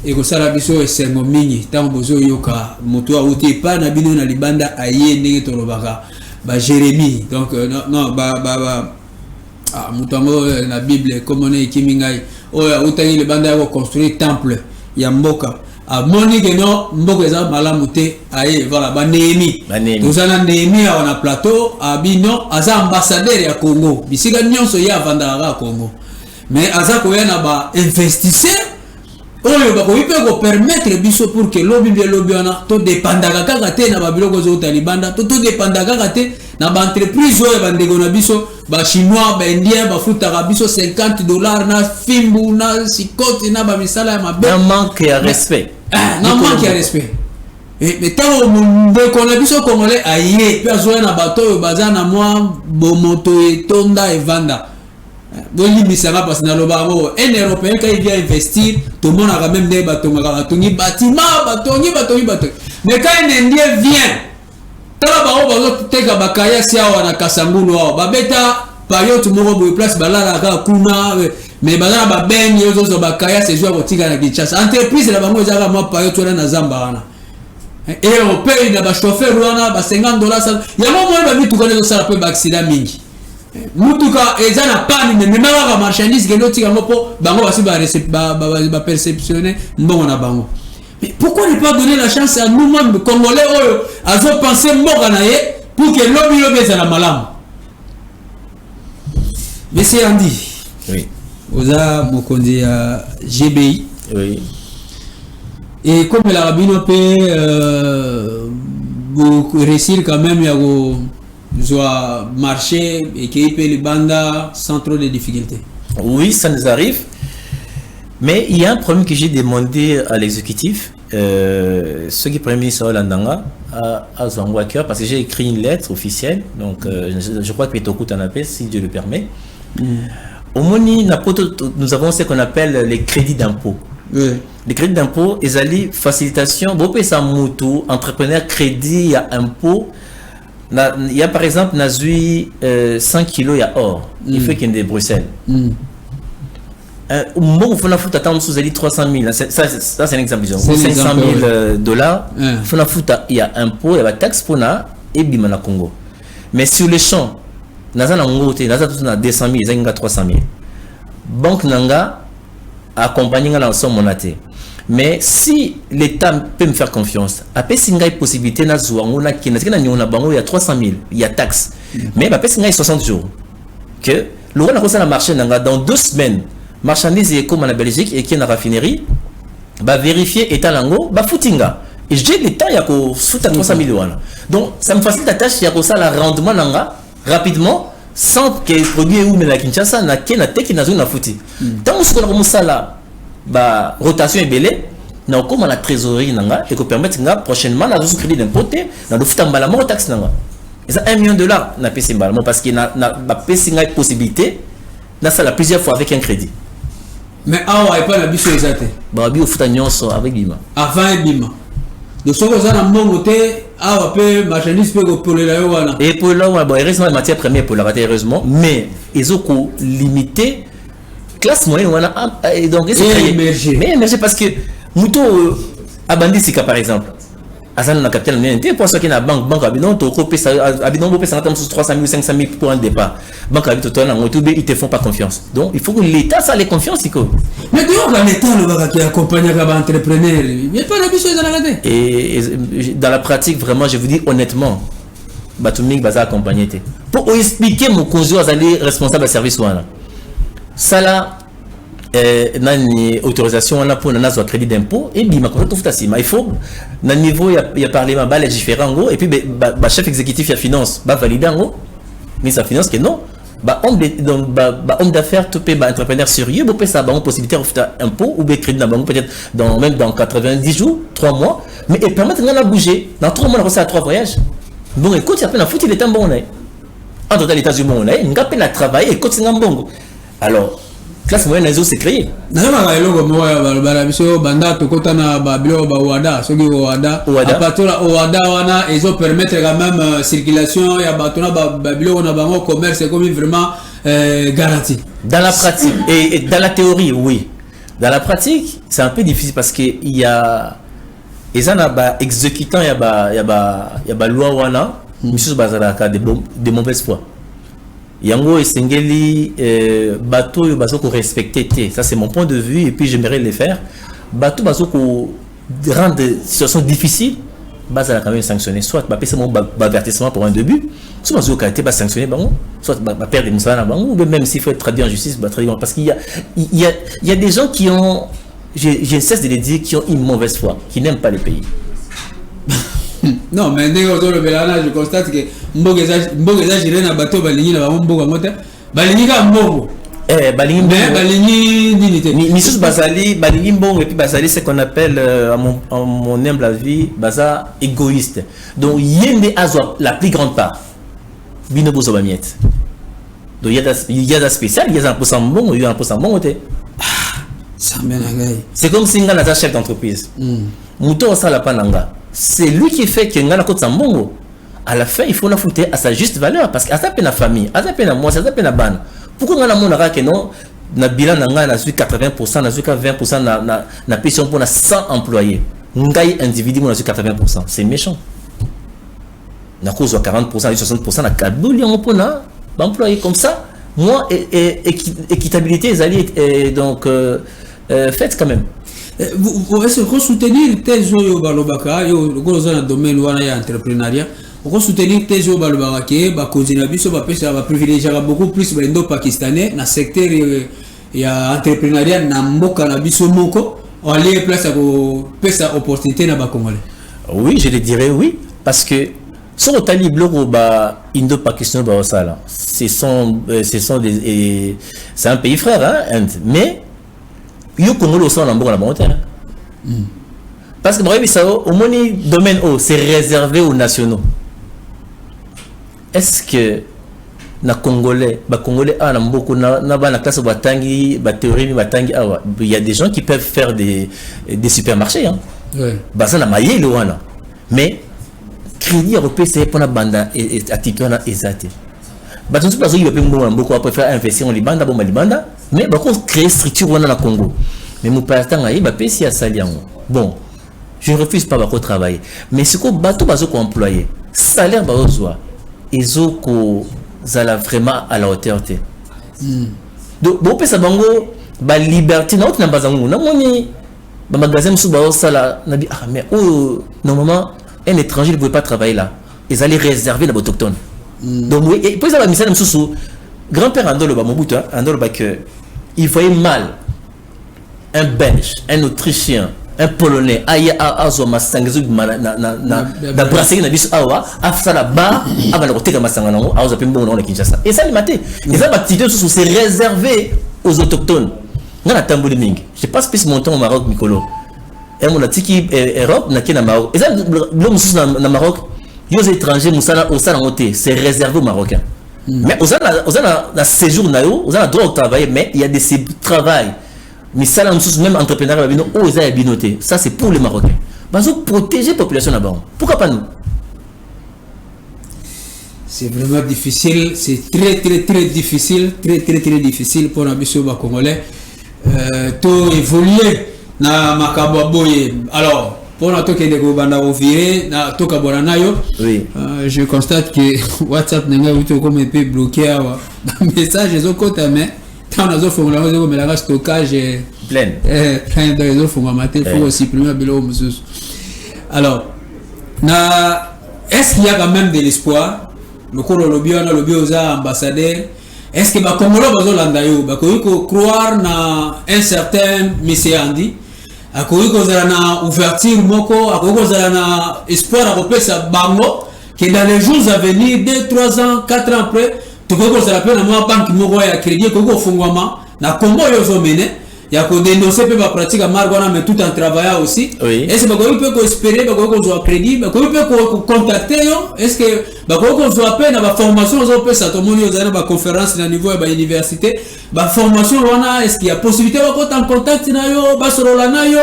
Et que ça l'abisso est sengo mini, tant besoin yoka, moto a outé pas na bino na libanda aye nenge tolobaka, ba Jérémie, donc non, mutango la Bible, comme on est kimingai, oh outangi le banda a construit temple, ya mboka. A Monique non mbokeza malamute aye voilà ba Néhémie tozana Néhémie on a plateau abino aza ambassadeur ya Congo bisika nyonso ya vandara Congo mais aza ko yana ba investisseur oyo ba ko ipe ko permettre biso pour que lobi ona to dépendaka kaka te na ba biloko zo talibanda to dépendaka kaka te na ba entreprise oyo ba ndeko na biso ba chinois ba indien ba futaka biso $50 na fimbu na sikoti na ba misala ya mabe un manque de respect. Non, manque de respect. Mais tant qu'on a vu ce Congolais, aïe, puis à jouer na bateau, bazana moi, bomoto et tonda et vanda. Boli misara parce que dans le barreau, un Européen quand il vient investir, tout le monde a quand même des bateaux, bâtiment, bateau. Mais quand un Indien vient, tant le barreau, bazo teka bakaya si awa na Kasangulo, babeta payo tout le monde place balala ka kuna. Mais bazana ba ben yozo bakaya c'est jouer kotika na Kinshasa entreprise la bango ezaka moi payo to na zamba wana et on paye na ba chauffeur wana ba $50 ça ya mo ba bitu kana zo sala pe ba accident mingi mutuka ezana pani mais même ba marchandise gendo tika ngopo bango basi ba perceptionner mbongo na bango. Mais pourquoi ne pas donner la chance à nous-mêmes congolais oyo azo penser mboka na ye pour que lobi ezala malamu. Monsieur Andy. Oui. Oza mokonzi ya GBI. Oui. Et comme la rabino peut réussir quand même à marcher et qu'il peut les bandes sans trop de difficultés. Oui, ça nous arrive. Mais il y a un problème que j'ai demandé à l'exécutif, ce qui est Premier ministre Landanga, à Zango à cœur, parce que j'ai écrit une lettre officielle, donc je crois que Petokou t'en appelle, si Dieu le permet. Au Moni, nous avons ce qu'on appelle les crédits d'impôt. Oui. Les crédits d'impôt, ils allaient facilitation. Bon, ça moto, entrepreneur crédit, il y a impôt. Il y a par exemple, 100 kilos, il y a or. Il faut qu'il y ait de Bruxelles. Bon, il faut la foutre à temps sous 300 000. Ça, c'est un exemple. 500 000 dollars. Il faut la foutre, il y a impôt, il y a taxe pour na et bimana Congo. Mais sur les champs, naza na ngote naza tout na 200 000 zenga 300 000 banque nanga accompagner la somme monétaire. Mais si l'État peut me faire confiance, après si ngai possibilité na zuwa ngona kina kina nyona bango il y a 300 000 il y a taxe mais après si ngai 60 jours que le roi na kosa na marché nanga dans 2 semaines marchandise et comme en Belgique et qui est na raffinerie ba vérifier état lango ba footinga et j'ai le temps ya ko souta 300 000 wana donc ça me facilite la tâche ya ko ça la rendement nanga rapidement sans que le produit ou mais la Kinshasa na kena teki na zone na fouti tant ce qu'on a comme ça là ba rotation est belée na comme la trésorerie nanga et que permettre nga prochainement na crédit d'impôt na do futa mbala mo taxe nanga et ça $1 million na pesi mbala parce que na ba pesi nga possibilité na ça la plusieurs fois avec un crédit. Mais awa et pas la biso exacte ba bi futa nyonso avec bima avant bima de ce que ça na mbongo te awa pe marchandise pe ko pour la yo wana et pour là bon heureusement matière première pour la heureusement mais ils ont ko limité classe moyenne wana et donc c'est émerger mais émerger parce que muto abandi sika par exemple azana na capital n'était pour ça qu'il na banque abidon to ko pesa abidon bo pesa 300 000 500 000 pour un départ banque abidon to na ngoto be ils te font pas confiance donc il faut que l'état ça les confiance iko mais donc l'état le baka qui accompagne les entrepreneurs mais pas la biso dans la tête et dans la pratique vraiment je vous dis honnêtement batumik baza accompagner te pour expliquer mon conjoint azali responsable de service wana ça là nani autorisation on a pour nana crédit d'impôt et bima quand tout il faut na niveau il y a parlé ma légiférer en gros et puis ba chef exécutif ya finance ba valider en gros mais sa finance que non ba homme d'affaires tout ba entrepreneur sérieux bo ça ba possibilité de faire impôt ou bien crédit na banque peut-être même dans 90 jours 3 mois mais et permettre de bouger dans 3 mois on a 3 voyages bon écoute ça peut na foutu les temps bon on est en total les États-Unis on est ngapé na travailler écoute c'est ngambongo alors classe moyenne nazo c'est créé nazama eloko mo bala biso banda tokota na ba bilo ba wada soki wada apatola wada wana ils ont permettre quand même circulation ya batona ba bilo na bango commerce comme vraiment garanti dans la pratique et dans la théorie oui dans la pratique c'est un peu difficile parce que il y a ils en a ba exécutant ya ba loi wana monsieur bazalaka de mauvaise foi yango esengeli bateau yo bazoko respecter té ça c'est mon point de vue et puis j'aimerais le faire bateau bazoko rendre situation difficile bazala quand même sanctionner soit ba pesa mon avertissement pour un début soit bazoko été ba sanctionner bango soit ba perdre musala bango ou même s'il faut être traduit en justice ba traduire parce qu'il y a des gens qui ont je cesse de le dire qui ont une mauvaise foi qui n'aiment pas le pays. Non mais je constate que mbogeza géré na bateau balingi na mboga mota balingi ka mbongo balingi dinité Missus Basali balingi mbongo et puis Basali c'est qu'on appelle à mon humble avis baza égoïste donc yende azwa la plus grande part bino bozo ba miette donc il y a des spécial il y a un pourcent mbongo il y a un pourcent mbongo té c'est comme si ngana chef d'entreprise muto sala pananga c'est lui qui fait que ngana kotsa mbongo à la fin il faut la foutre à sa juste valeur parce que à sa peine la famille à sa peine moi ça sa peine la ban pourquoi ngana monara que non na bilan ngana na 80% na 20% na pension pour 100 employés ngai individu na 80% c'est méchant na cause 40% 60% na kadoli on pona employé comme ça moi équitabilité les alliés donc faites quand même. Est-ce que soutenir tes oyo balobaka yo goza na domaine wana ya entrepreneuriat on soutenir tes oyo balobaka ke ba continuer biso ba pesa ba privilégier beaucoup plus ba indo pakistanais na secteur ya entrepreneuriat na mboka na biso moko on aller place ko pesa opportunité na ba congolais. Oui, je le dirais oui parce que sur le tali bloko ba indo pakistanais ba osala c'est un pays frère hein mais yo Congolais au sein d'Ambour la montagne parce que bref ça au moni domaine O c'est réservé aux nationaux est-ce que na Congolais a na mboko na ba na classe batangi ba théorie batangi awa il y a des gens qui peuvent faire des supermarchés hein ouais ba ça na maye le wana mais crédit européen c'est pour na banda et attitude na ezate ba tout pas il peut mboko après faire investir en Libanda bon Libanda mais par contre créer structure wana na Congo mais mon père tanga ba pesi ya saliango bon je refuse pas ba ko travailler mais ce que bateau bazo ko employé salaire ba ozwa ezoko zala vraiment à la hauteur té donc bon pesa bango ba liberté na autre na bazango na moni ba magasin musu ba osala na bi mais oh normalement un étranger ne pouvait pas travailler là ils allaient réserver les autochtones donc oui et puis ça va misala musu grand-père Andolo ba Mobutu Andolo ba que il voyait mal un Belge, un Autrichien, un Polonais aya azo masangezo na brasserie na biso awa afsa la ba abana koteka masanga nango azo pembo na Kinshasa et ça le maté les activités sous c'est réservé aux autochtones ngana tamboli mingi je passe plus mon temps au Maroc Mikolo et mon atiki Europe na kina Maroc et ça l'homme sous na Maroc yo étrangers musala au salon hôtel c'est réservé aux Marocains mais aux a séjour na yo aux a droit de travailler mais il y a des travail mais ça là même entrepreneur bino o za binoté ça c'est pour les Marocains bazo protéger population là-bas pourquoi pas nous c'est vraiment difficile c'est très difficile pour les Congolais to évoluer na makabo boye alors pour la toque de Gobanda virer na toka boranayo oui je constate que WhatsApp n'a pas comme un peu bloqué à message les autres mais tant les autres comme la stockage plein de autres il faut supprimer bilo musus alors na est-ce qu'il y a quand même de l'espoir le colo lobby aux ambassadeurs est-ce que ba Congolais bazolanda yo ba ko croire na un certain monsieur Andy akoki kozala na ouverture moko akoki kozala na espoir akopesa bango que dans les jours à venir 2 3 ans 4 ans après tokoki kozala pe na mwa banque moko ya crédit koki kofungwama na Congo yo zomene ya ko dénoncer pe ba pratique à margona mais tout en travaillant aussi. Oui. Est-ce que bako peut ko espérer bako ko zo crédit bako peut ko contacter yo est-ce que bako ko zo appel na ba formation zo pe ça to moni yo za ba conférence na niveau ya ba université ba formation wana est-ce qu'il y a possibilité bako en contact na yo ba sorola na yo.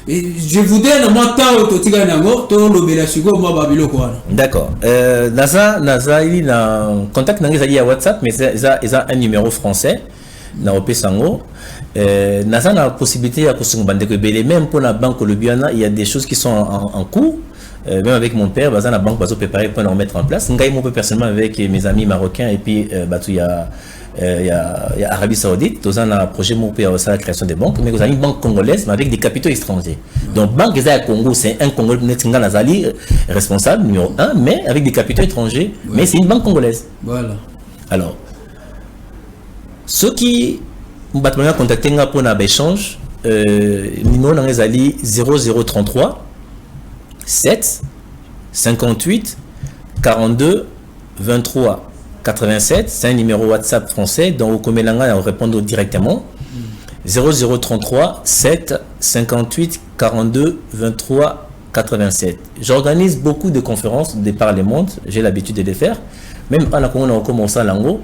Je voudrais na moi temps to tika na ngo to lobela siko moi ba biloko wana. D'accord. Naza il na contact na ngeza ya WhatsApp mais ça un numéro français na opé sango. Naza na possibilité ya kosunga bandeko belé même pour la banque colombienne, il y a des choses qui sont en cours. Même avec mon père, la banque va se préparer pour en mettre en place. Ngai mo personnellement avec mes amis marocains et puis il y a Arabie Saoudite, tous un projet pour la création des banques, mais vous avez une banque congolaise mais avec des capitaux étrangers. Donc banque des Congo, c'est un Congolais Nazali responsable numéro 1, mais avec des capitaux étrangers, ouais. Mais c'est une banque congolaise. Voilà. Alors, ceux qui m'ont contacté pour un échange, numéro Nazali 0033 7 58 42 23 87, c'est un numéro WhatsApp français, donc au Komelanga, on répond directement. 0033 7 58 42 23 87. J'organise beaucoup de conférences de par le monde, j'ai l'habitude de les faire. Même pendant qu'on a commencé à Lango,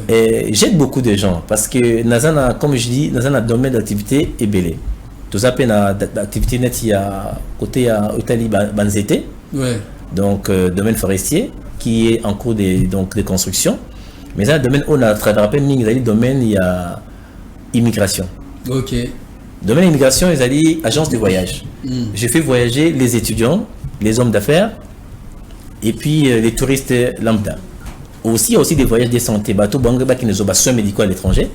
j'aide beaucoup de gens parce que Nazana, comme je dis, Nazana domaine d'activité est belé. Tout ça, d'activité net, il y a côté à Italie, Banzete, donc domaine forestier, qui est en cours de construction. Mais dans le domaine où on a travaillé, il y a immigration. Ok. Domaine immigration, ils ont dit agence de voyage. J'ai fait voyager les étudiants, les hommes d'affaires et puis les touristes lambda. Aussi, il y a aussi des voyages de santé. Bateau Bangaba qui nous ont soins médicaux à l'étranger.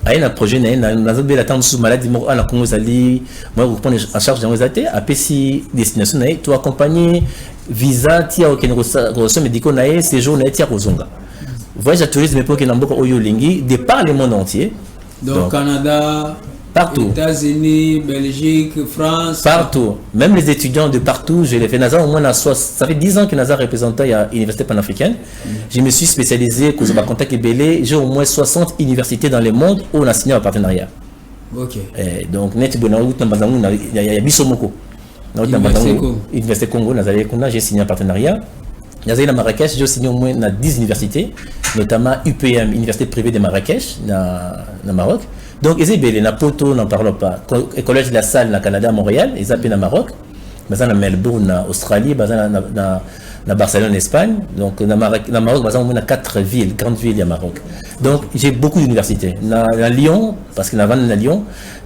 Il y a un projet, il y a un attente sous maladie, moi, je prends en charge dans les athées, après si destination, tu accompagner visa, tu as aucune relation médicale, séjour, tu as Rozonga. Voyage à tourisme, pour que l'ambo Oyolingi, de par le monde entier. Donc, Canada, partout. États-Unis, Belgique, France. Partout. Même les étudiants de partout, je l'ai fait. Nazar, au moins, ça fait 10 ans que Nazar représentait à l'université panafricaine. Je me suis spécialisé, que je vais contacter Belé. J'ai au moins 60 universités dans le monde où on a signé un partenariat. Ok. Donc, net il y a Bissomoko. Université Congo, j'ai signé un partenariat. Nazar, à Marrakech, j'ai signé au moins 10 universités, notamment UPM, Université privée de Marrakech, au Maroc. Donc, ils ont na Poto, n'en parlons pas. Le collège de la Salle, au Canada, à Montréal, ils ont au Maroc. Ils ont à Melbourne, en Australie, ils ont à Barcelone, en Espagne. Donc, au Maroc, ils ont 4 villes, grandes villes au Maroc. Donc, j'ai beaucoup d'universités. À Lyon, parce qu'il y a à Lyon,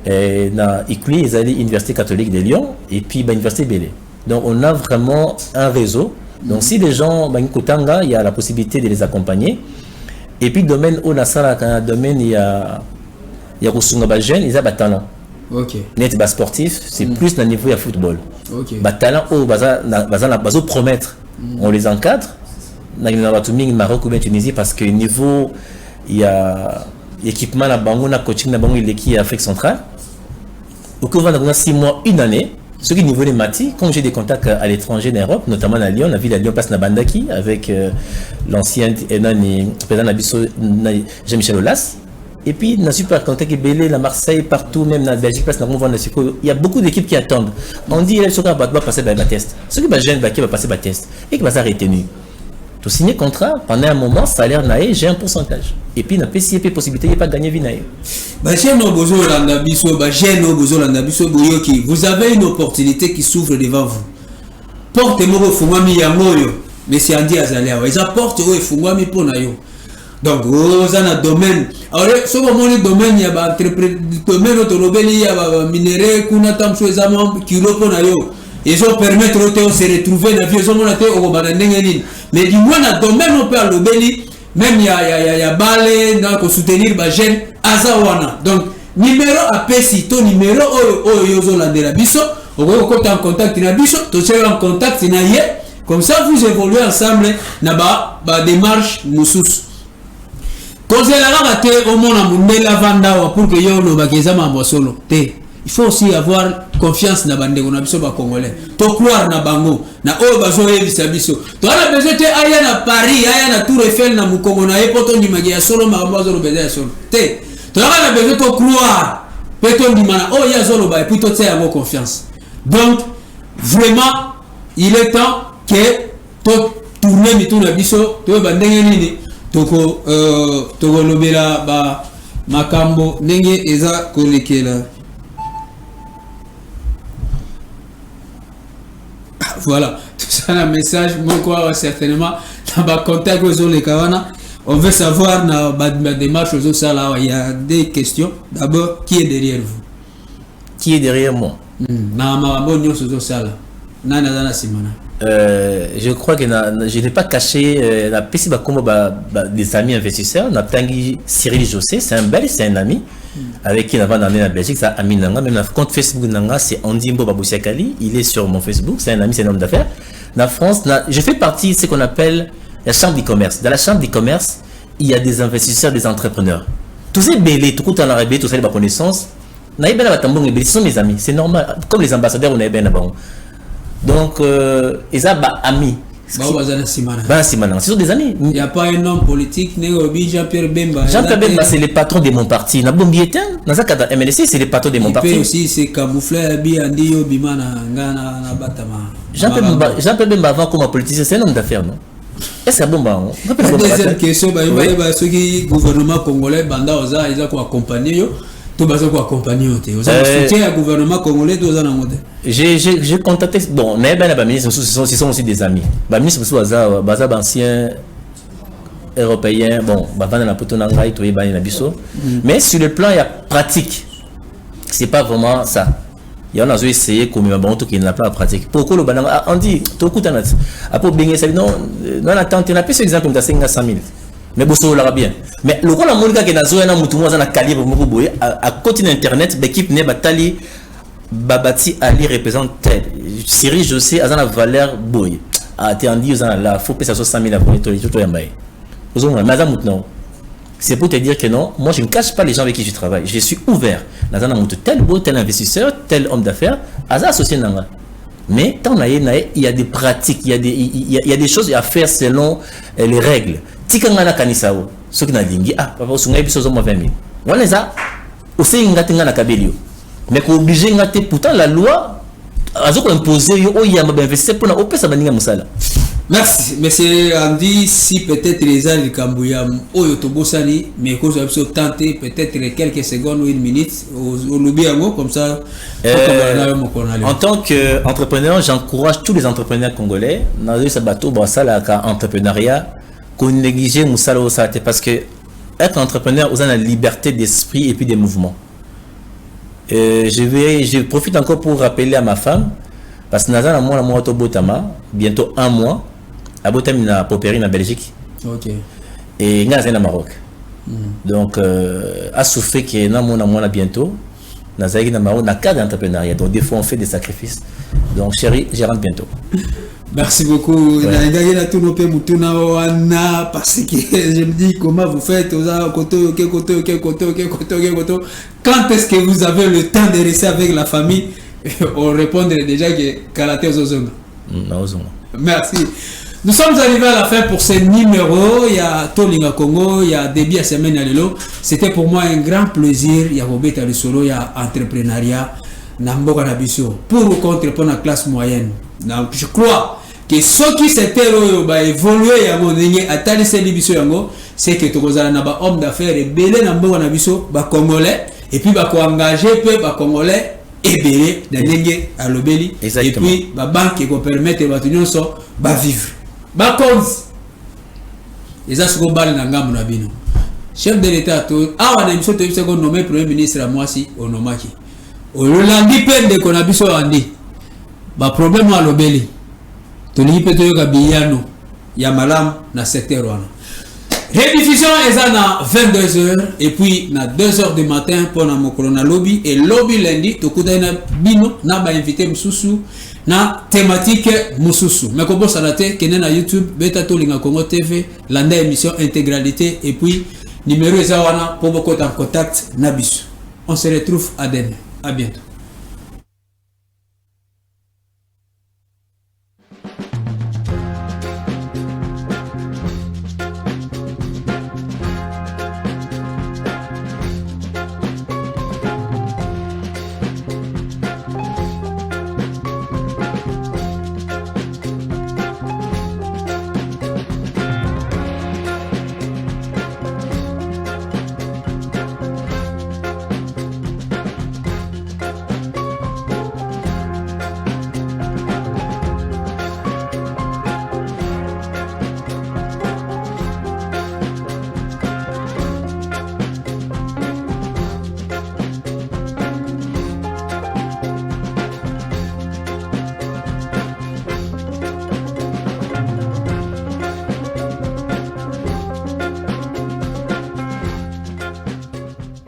à Ikli, ils ont l'Université catholique de Lyon, et puis l'Université Bélé. Donc, on a vraiment un réseau. Donc, si les gens, il y a la possibilité de les accompagner. Et puis, domaine où on a domaine, il y a des jeunes, ils ont des talents. Ok. Net bas sportif, c'est plus dans le niveau de football. Ok. Des talents où ils promettre. On les encadre. Dans le Maroc ou bien Tunisie, parce que niveau, il y a équipement, coaching, il y a Afrique centrale. Au cours de 6 mois, une année, ce qui est niveau des mati, comme j'ai des contacts à l'étranger en Europe, notamment à Lyon, la ville de Lyon, place Nabandaki, avec l'ancien président Nabiso, Jean-Michel Aulas. Et puis, on a super contact Belé, la Marseille, partout, même dans la Belgique, place il y a beaucoup d'équipes qui attendent. On dit que va passer le test. Ceux qui va passer le test et qui va s'arrêter nu. Tu signes contrat, pendant un moment, salaire naïe, j'ai un pourcentage. Et puis, il y a possibilité de ne pas gagner vie naïe. Vous avez une opportunité qui s'ouvre devant vous. Portez-moi au Fumami Yamoyo, mais c'est Andy Azalea. Ils apportent au Fumami pour Nayo. Donc, vous avez un domaine. Alors, ce moment, le domaine, il y a un domaine automobile, il y a un minerai, Kunatam, Suezamam, Kilo pour Nayo. Ils ont permis de se retrouver dans la vie, mais du moins, dans le domaine, on peut aller, même il y a balai, pour soutenir les jeunes, Azawana. Donc, numéro APC, ton numéro, de la biso, on va en contact avec la biso, tu es en contact avec comme ça, vous évoluez ensemble dans la démarche Moussous. Quand vous avez au monde la vanda pour que vous il faut aussi avoir confiance dans les Congolais. Tu croire dans Bango, na o bazoye bisabiso. Tu as besoin de aller à Paris, aller à Tour Eiffel na Mukongo na epoto ni magia solo mabazo lo besoin solo. Tu as besoin de croire. peut-on demander oh il y a zoloba et puis tout ça avoir confiance. Donc vraiment il est temps que tout tourner mitou na biso to ba ndenge nini toko lobela ba makambo ndenge eza kolekela. Voilà, tout ça le message moi quoi certainement dans ba contact aux les kawana. On veut savoir dans ma démarche aux ça là il y a des questions. D'abord, qui est derrière vous? Qui est derrière moi? Na ma bonne aux ça là. Nana Simona. Je crois que je n'ai pas caché la PC des amis investisseurs. Na tangi Cyril José, c'est un Belge, c'est un ami avec qui on va dans la Belgique, ça ami nanga même notre compte Facebook nanga c'est Andimbo Baboussiakali, il est sur mon Facebook, c'est un ami, c'est un homme d'affaires. Na France, je fais partie de ce qu'on appelle la chambre d'e-commerce. Dans la chambre d'e-commerce, il y a des investisseurs, des entrepreneurs. Tous ces bélés, tout le monde tous ces connaissances, ce sont mes amis, c'est normal. Comme les ambassadeurs, on est bien là-bas. Donc, ils ont des amis. Ce sont des amis. Il n'y a pas un homme politique, Jean-Pierre Bemba. Jean-Pierre Bemba, c'est le patron de mon parti. MLC, c'est le patron de mon parti. Il aussi, c'est camouflé, Jean-Pierre Bemba, avant comme politicien, c'est un homme d'affaires, non? Est-ce que bon bah la deuxième question ceux qui gouvernement congolais banda oza ils ont accompagné tout bas quoi accompagner aux soutien au gouvernement congolais tous en mode j'ai contacté bon mais ben la ministre ce sont aussi des amis ba ministre baza ancien européen bon ba vana na poto nangai to yeba na biso mais sur le plan il y a pratique c'est pas vraiment ça. Il y en a essayé comme un bon truc qui n'a pas à pratique. Pourquoi le banana on dit tout coûte à après bien ça non non attends tu n'as pas ce exemple comme ça 100 000 mais bon ça l'aura bien mais le quoi la monde qui est dans zone mutu moi na calibre mo boye à côté d'internet l'équipe ne batali babati ali représente tel Cyril José a la valeur boye a été en dit là faut que ça soit 100 000 abonnés tout yambaye vous on madame non. C'est pour te dire que non, moi je ne cache pas les gens avec qui je travaille. Je suis ouvert. Tel investisseur, tel homme d'affaires, associé. Mais tant il y a des pratiques, il y a des choses à faire selon les règles. Tikangana kanisao, ceux qui n'ont pas papa sungai biso zo 20 000. On les a aussi ngatenga na kabelio. Mais qu'on obligé ngate pourtant la loi a imposé yo ya investir pour na opesa baninga musala. Merci, monsieur Andy. Si peut-être les gens du Cambouya ou Yotobosani, mais que vous avez tenté peut-être quelques secondes ou une minute, au Lubiango, comme ça. En tant qu'entrepreneur, j'encourage tous les entrepreneurs congolais dans ce bateau, entrepreneuriat, qu'on néglige Moussala au Sate, parce que être entrepreneur, vous avez la liberté d'esprit et puis des mouvements. Je profite encore pour rappeler à ma femme, parce que nous avons bientôt un mois. Abotami na Poperi na Belgique. OK. Et Ngazen na Maroc. Donc a souffert que na mona bientôt na Zaïre na Maroc na cadre d'entrepreneuriat. Donc des fois on fait des sacrifices. Donc chérie, je rentre bientôt. Merci beaucoup. Parce que je me dis comment vous faites quand est-ce que vous avez le temps de rester avec la famille? On répondrait déjà que Kalaté Ozonga. Merci. Nous sommes arrivés à la fin pour ce numéro. Il y a Tolinga Congo, il y a Déby à Semaine à Lelo. C'était pour moi un grand plaisir. Il y a Robert Solo, il y a entrepreneuriat. Namboka Nabiso. Pour ou contre pour la classe moyenne. Donc, je crois que ceux qui s'étaient évolué, c'est que tu as un homme d'affaires et belé Namboka Nabiso, Congolais, et puis engagé peu Congolais. Et belé d'Alenge à l'Obéli. Et puis, la banque qui permet de vivre. Cause. Et ça, c'est ce qu'on parle dans le Gambie. Chef de l'État, on a une nommé Premier ministre à moi si, au Nomaki. Au lundi, peine de Konabiso Andi. Problème à l'Obéli. Tu n'y peux pas Biyano. Yamalam, na secteur. Rediffusion est à 22h et puis na 2h du matin pour na mokorona lobby et lobby lundi to kudana bino na ba invité mususu na thématique mususu mais comme ça raté kenen na YouTube beta to linga Congo TV landa émission intégralité et puis numéro ezawana pour beaucoup en contact na biso on se retrouve à demain à bientôt.